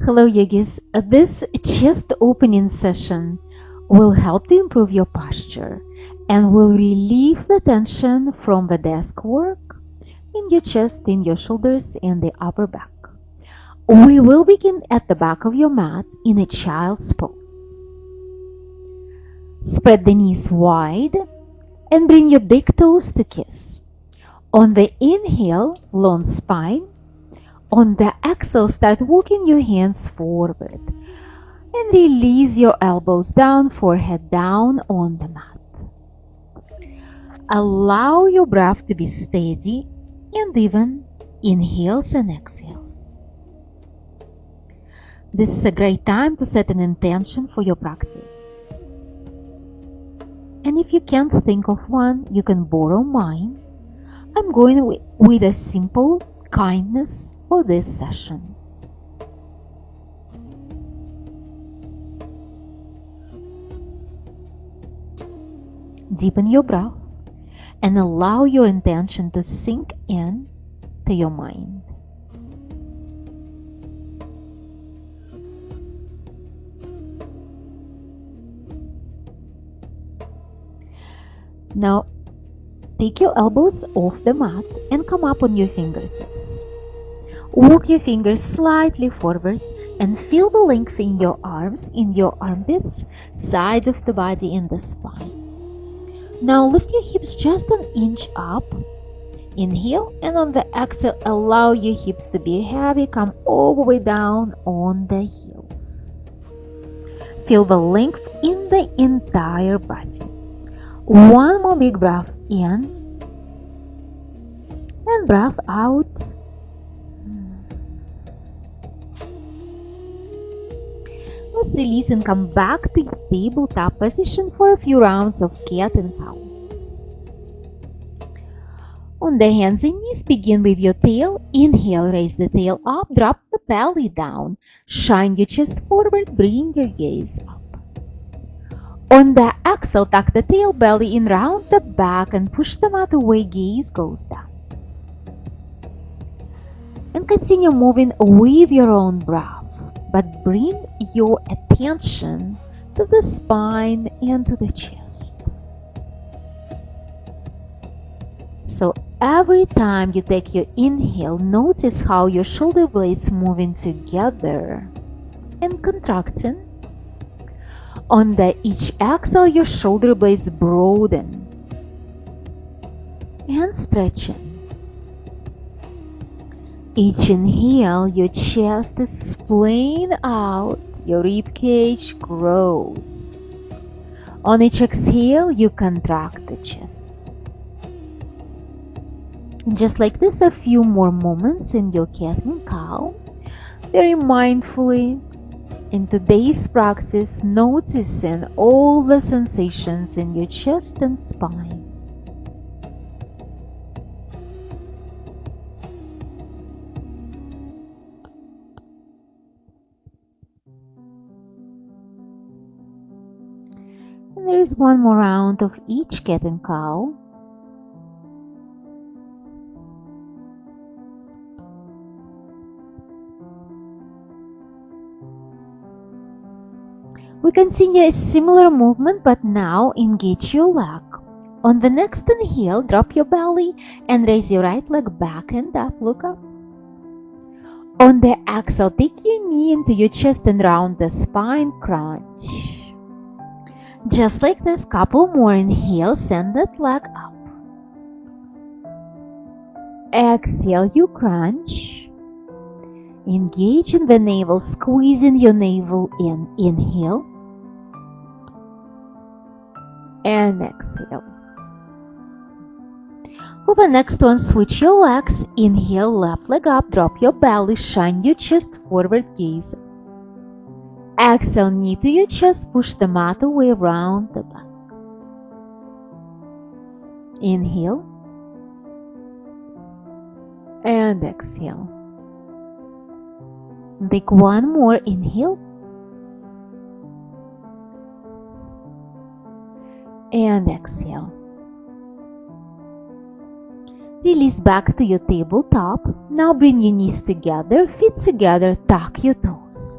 Hello yogis, this chest opening session will help to improve your posture and will relieve the tension from the desk work in your chest, in your shoulders, and the upper back. We will begin at the back of your mat in a child's pose. Spread the knees wide and bring your big toes to kiss. On the inhale, long spine. On the exhale, start walking your hands forward and release your elbows down, forehead down on the mat. Allow your breath to be steady and even inhales and exhales. This is a great time to set an intention for your practice. And if you can't think of one, you can borrow mine. I'm going with a simple kindness for this session. Deepen your breath and allow your intention to sink in to your mind. Now, take your elbows off the mat and come up on your fingertips. Walk your fingers slightly forward and feel the length in your arms, in your armpits, sides of the body, and the spine. Now lift your hips just an inch up. Inhale, and on the exhale, allow your hips to be heavy. Come all the way down on the heels. Feel the length in the entire body. One more big breath in and breath out. Let's release and come back to tabletop position for a few rounds of cat and cow. On the hands and knees, begin with your tail. Inhale, raise the tail up, drop the belly down. Shine your chest forward, bring your gaze up. On the exhale, tuck the tail, belly in, round the back, and push the mat away, gaze goes down. And continue moving with your own breath, but bring your attention to the spine and to the chest. So every time you take your inhale, notice how your shoulder blades moving together and contracting. On the each exhale, your shoulder blades broaden and stretching. Each inhale, your chest is splaying out, your rib cage grows. On each exhale, you contract the chest. And just like this, a few more moments in your cat and cow, very mindfully. In today's practice, noticing all the sensations in your chest and spine. And there is one more round of each cat and cow. We continue a similar movement, but now engage your leg. On the next inhale, drop your belly and raise your right leg back and up. Look up. On the exhale, take your knee into your chest and round the spine, crunch. Just like this, couple more inhale, send that leg up. Exhale, you crunch. Engage in the navel, squeezing your navel in. Inhale. And exhale. For the next one, switch your legs. Inhale, left leg up, drop your belly, shine your chest forward, gaze. Exhale, knee to your chest, push the mat away, round the back. Inhale. And exhale. Take one more inhale. And exhale. Release back to your tabletop. Now bring your knees together, feet together, tuck your toes.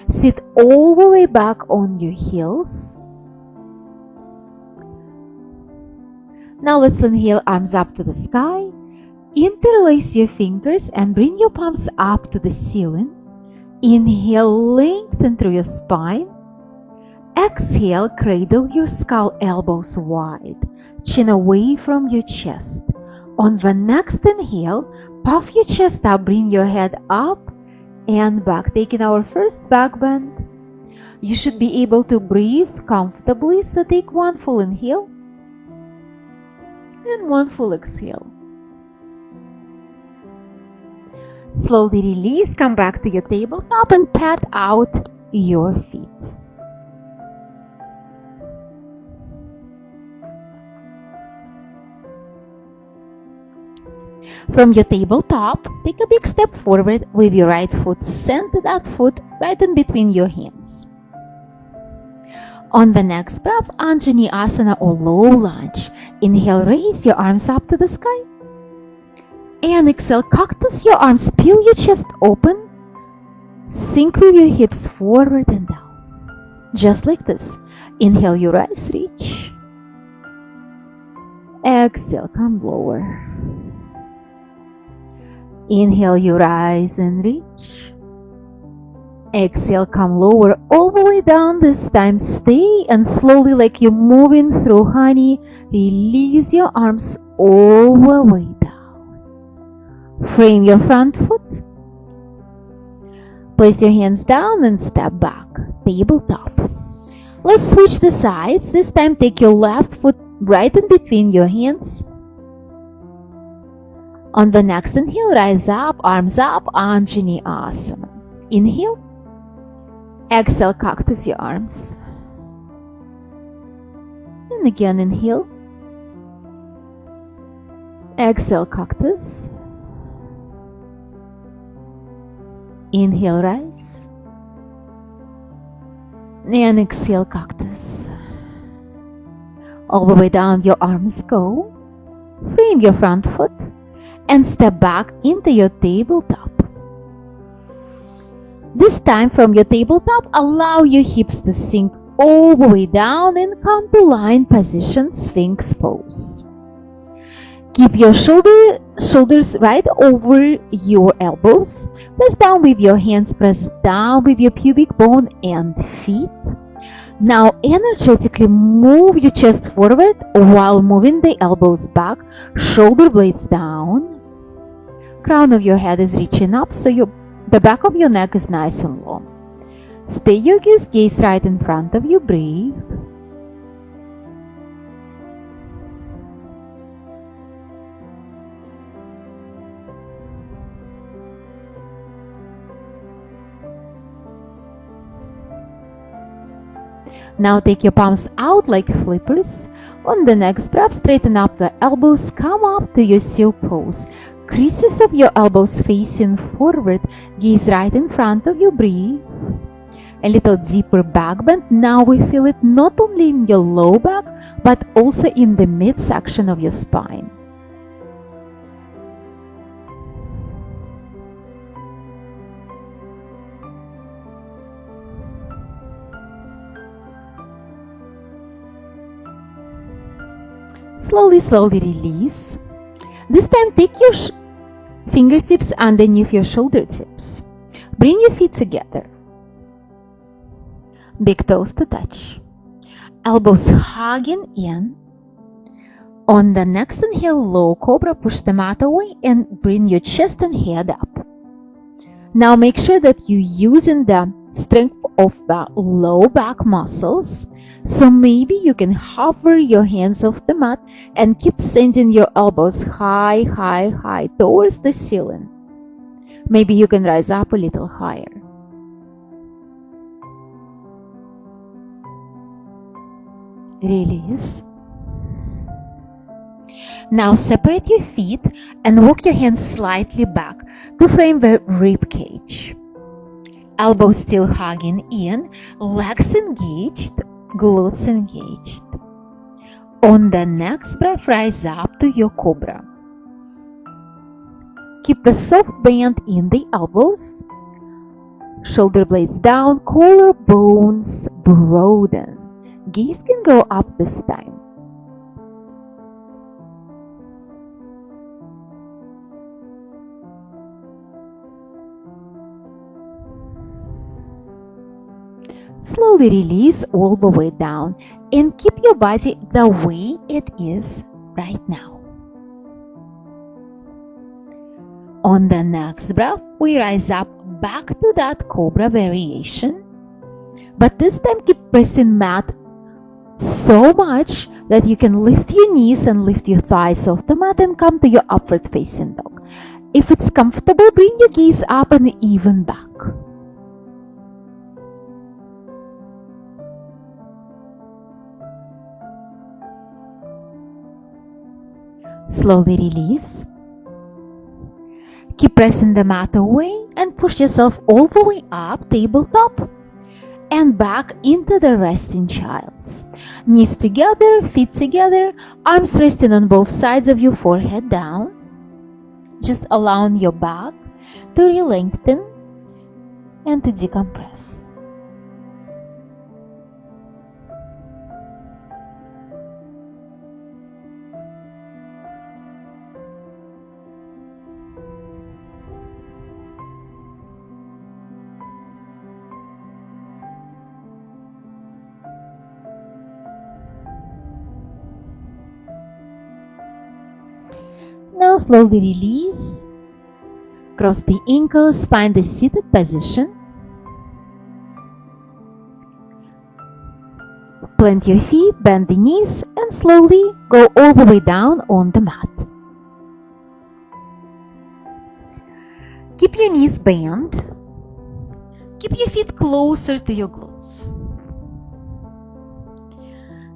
Sit all the way back on your heels. Now let's inhale, arms up to the sky. Interlace your fingers and bring your palms up to the ceiling. Inhale, lengthen through your spine. Exhale, cradle your skull, elbows wide, chin away from your chest. On the next inhale, puff your chest up, bring your head up and back, taking our first back bend. You should be able to breathe comfortably, so take one full inhale and one full exhale. Slowly release, come back to your tabletop and pat out your feet. From your tabletop, take a big step forward with your right foot. Center that foot right in between your hands. On the next breath, Anjani Asana or low lunge. Inhale, raise your arms up to the sky. And exhale, cactus your arms, peel your chest open. Sink with your hips forward and down. Just like this. Inhale, you rise, reach. Exhale, come lower. Inhale, you rise and reach. Exhale, come lower all the way down. This time stay and slowly, like you're moving through honey, release your arms all the way down. Frame your front foot. Place your hands down and step back. Tabletop. Let's switch the sides. This time take your left foot right in between your hands. On the next inhale, rise up, arms up, Anjani Asana. Inhale. Exhale, cactus your arms. And again, inhale. Exhale, cactus. Inhale, rise. And exhale, cactus. All the way down, your arms go. Frame your front foot. And step back into your tabletop. This time from your tabletop, allow your hips to sink all the way down and come to lion position, Sphinx pose. Keep your shoulders right over your elbows. Press down with your hands, press down with your pubic bone and feet. Now energetically move your chest forward while moving the elbows back, shoulder blades down. Crown of your head is reaching up, so the back of your neck is nice and long. Stay your gaze right in front of you. Breathe. Now take your palms out like flippers. On the next breath, straighten up the elbows, come up to your seal pose. Creases of your elbows facing forward, gaze right in front of you, breathe. A little deeper back bend. Now we feel it not only in your low back, but also in the midsection of your spine. Slowly, slowly release. This time take your fingertips underneath your shoulder tips. Bring your feet together. Big toes to touch. Elbows hugging in. On the next inhale, low cobra, push the mat away and bring your chest and head up. Now make sure that you're using the strength of the low back muscles. So maybe you can hover your hands off the mat and keep sending your elbows high, high, high towards the ceiling. Maybe you can rise up a little higher. Release. Now separate your feet and walk your hands slightly back to frame the rib cage. Elbows still hugging in, legs engaged, glutes engaged. On the next breath, rise up to your cobra. Keep the soft bend in the elbows. Shoulder blades down, collarbones broaden. Gaze can go up this time. Slowly release all the way down and keep your body the way it is right now. On the next breath, we rise up back to that cobra variation, but this time keep pressing mat so much that you can lift your knees and lift your thighs off the mat and come to your upward facing dog. If it's comfortable, bring your gaze up and even back. Slowly release. Keep pressing the mat away and push yourself all the way up, tabletop, and back into the resting child's. Knees together, feet together, arms resting on both sides of your forehead down. Just allowing your back to re-lengthen and to decompress. Now slowly release. Cross the ankles, find the seated position. Plant your feet, bend the knees, and slowly go all the way down on the mat. Keep your knees bent. Keep your feet closer to your glutes.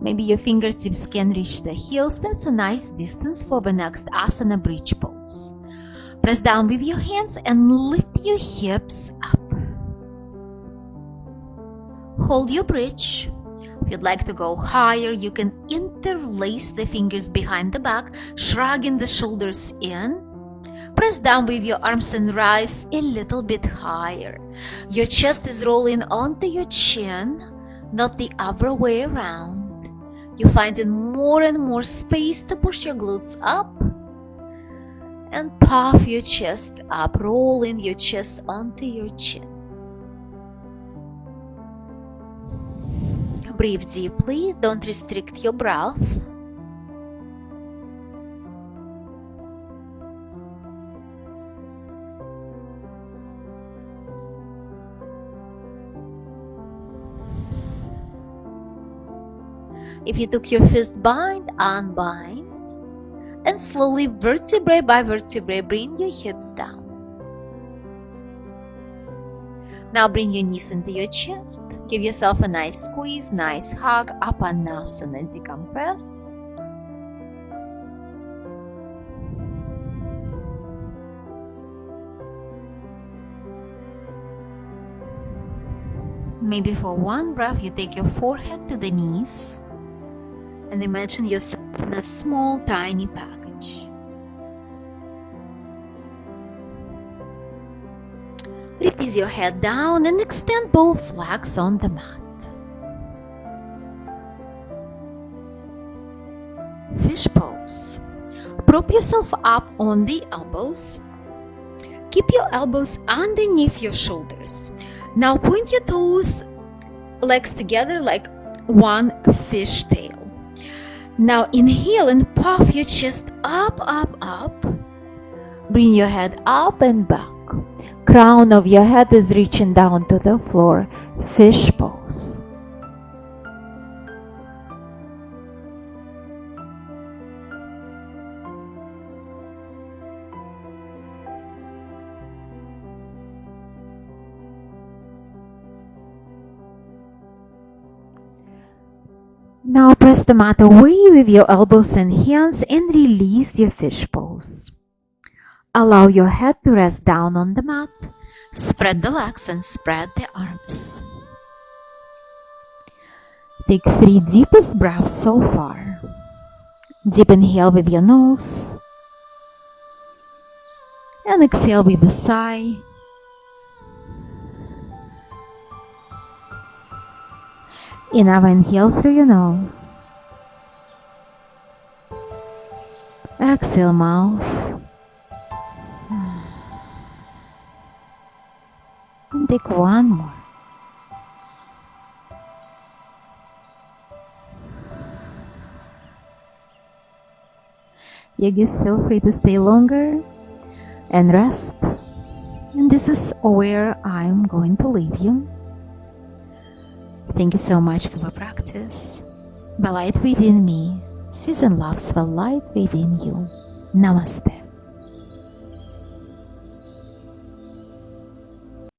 Maybe your fingertips can reach the heels. That's a nice distance for the next asana bridge pose. Press down with your hands and lift your hips up. Hold your bridge. If you'd like to go higher, you can interlace the fingers behind the back, shrugging the shoulders in. Press down with your arms and rise a little bit higher. Your chest is rolling onto your chin, not the other way around. You're finding more and more space to push your glutes up and puff your chest up, rolling your chest onto your chin. Breathe deeply, don't restrict your breath. If you took your fist bind, unbind, and slowly vertebrae by vertebrae bring your hips down. Now bring your knees into your chest. Give yourself a nice squeeze, nice hug, Apanasana, decompress. Maybe for one breath, you take your forehead to the knees and imagine yourself in a small, tiny package. Release your head down and extend both legs on the mat. Fish pose. Prop yourself up on the elbows. Keep your elbows underneath your shoulders. Now point your toes, legs together like one fish tail. Now inhale and puff your chest up, up, up. Bring your head up and back. Crown of your head is reaching down to the floor. Fish pose. Now press the mat away with your elbows and hands and release your fish pose. Allow your head to rest down on the mat. Spread the legs and spread the arms. Take 3 deepest breaths so far. Deep inhale with your nose. And exhale with a sigh. Enough, inhale through your nose. Exhale, mouth. And take one more. Yogis, feel free to stay longer and rest. And this is where I'm going to leave you. Thank you so much for the practice. The light within me sees and loves the light within you. Namaste.